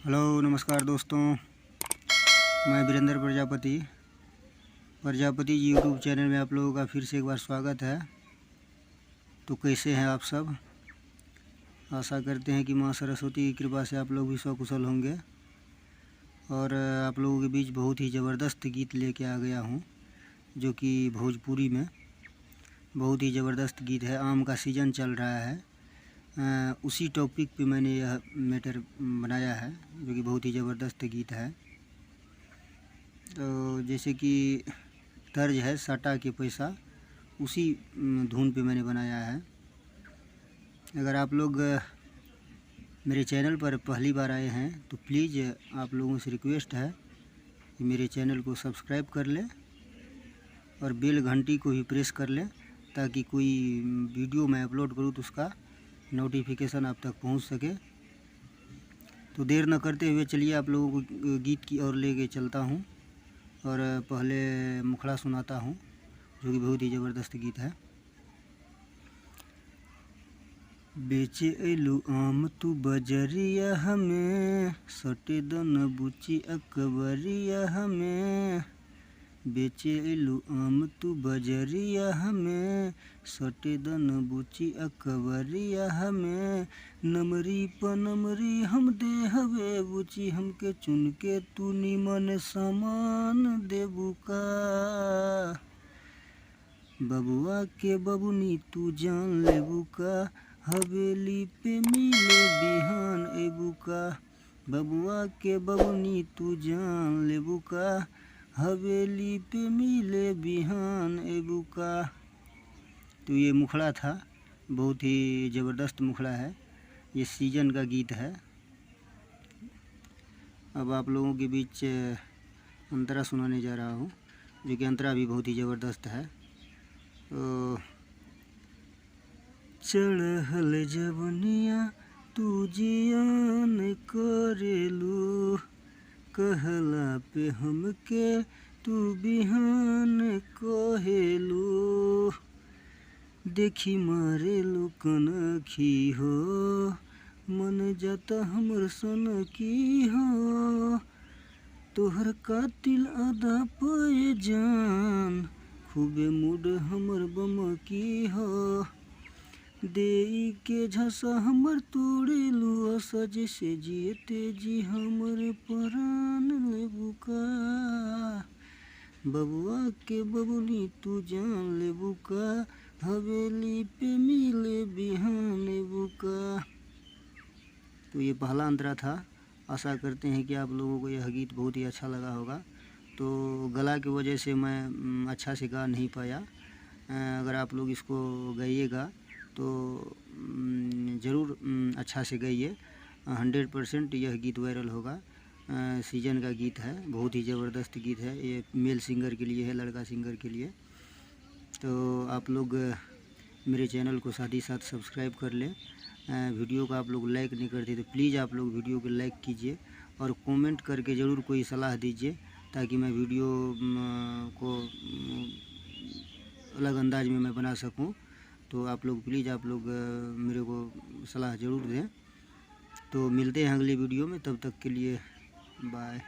Hello नमस्कार दोस्तों, मैं वीरेंद्र प्रजापति जी यूट्यूब चैनल में आप लोगों का फिर से एक बार स्वागत है। तो कैसे हैं आप सब? आशा करते हैं कि माँ सरस्वती की कृपा से आप लोग भी सकुशल होंगे। और आप लोगों के बीच बहुत ही ज़बरदस्त गीत लेके आ गया हूँ, जो कि भोजपुरी में बहुत ही ज़बरदस्त गीत है। आम का सीज़न चल रहा है, उसी टॉपिक पे मैंने यह मैटर बनाया है, जो कि बहुत ही ज़बरदस्त गीत है। तो जैसे कि तर्ज है साटा के पैसा, उसी धुन पे मैंने बनाया है। अगर आप लोग मेरे चैनल पर पहली बार आए हैं तो प्लीज़ आप लोगों से रिक्वेस्ट है कि मेरे चैनल को सब्सक्राइब कर लें और बेल घंटी को भी प्रेस कर लें, ताकि कोई वीडियो मैं अपलोड करूँ तो उसका नोटिफिकेशन आप तक पहुंच सके। तो देर न करते हुए चलिए आप लोगों को गीत की ओर लेके चलता हूं, और पहले मुखड़ा सुनाता हूं, जो कि बहुत ही ज़बरदस्त गीत है। बेचे एलू आम तू बजरिया हमें, सटे दन बुची अकबरिया हमें। बेचे एलू आम तू बजरिया हमें, सटे दन बुची अकबरिया हमें। नमरी पनमरी हम दे हवे बुची, हमके चुन के तू निमन सामान देबू का। बबुआ के बबुनी तू जान लेबू का, हवेली पे मिले बिहान एबू का। बबुआ के बबुनी तू जान लेबू का, हवेली पे मिले बिहान एबू का। तो ये मुखड़ा था, बहुत ही ज़बरदस्त मुखड़ा है। ये सीजन का गीत है। अब आप लोगों के बीच अंतरा सुनाने जा रहा हूँ, जो कि अंतरा भी बहुत ही ज़बरदस्त है। तो चढ़ल जवनिया तू जियान करेलू, कहला पे हमके तू बिहान कहेलू। देखी मारेलू कनखी हो, मन जाता हमर सन की हो। तोहर कातिल अदा पे जान, खूबे मूड हमर बम की हो। देई के झसा हमर तोड़ेलू आशा, जैसे जियते जी हमर परान लेबू का। बबुआ के बबुनी तू जान लेबू का, हवेली पे मिले बिहान लेबू का। तो ये पहला अंतरा था। आशा करते हैं कि आप लोगों को यह गीत बहुत ही अच्छा लगा होगा। तो गला की वजह से मैं अच्छा से गा नहीं पाया। अगर आप लोग इसको गाइएगा तो ज़रूर अच्छा से गाइए। 100% यह गीत वायरल होगा। सीजन का गीत है, बहुत ही ज़बरदस्त गीत है। ये मेल सिंगर के लिए है, लड़का सिंगर के लिए। तो आप लोग मेरे चैनल को साथ ही साथ सब्सक्राइब कर लें। वीडियो को आप लोग लाइक नहीं करते तो प्लीज़ आप लोग वीडियो को लाइक कीजिए, और कमेंट करके ज़रूर कोई सलाह दीजिए, ताकि मैं वीडियो को अलग अंदाज में मैं बना सकूं। तो आप लोग प्लीज़ आप लोग मेरे को सलाह ज़रूर दें। तो मिलते हैं अगली वीडियो में, तब तक के लिए बाय।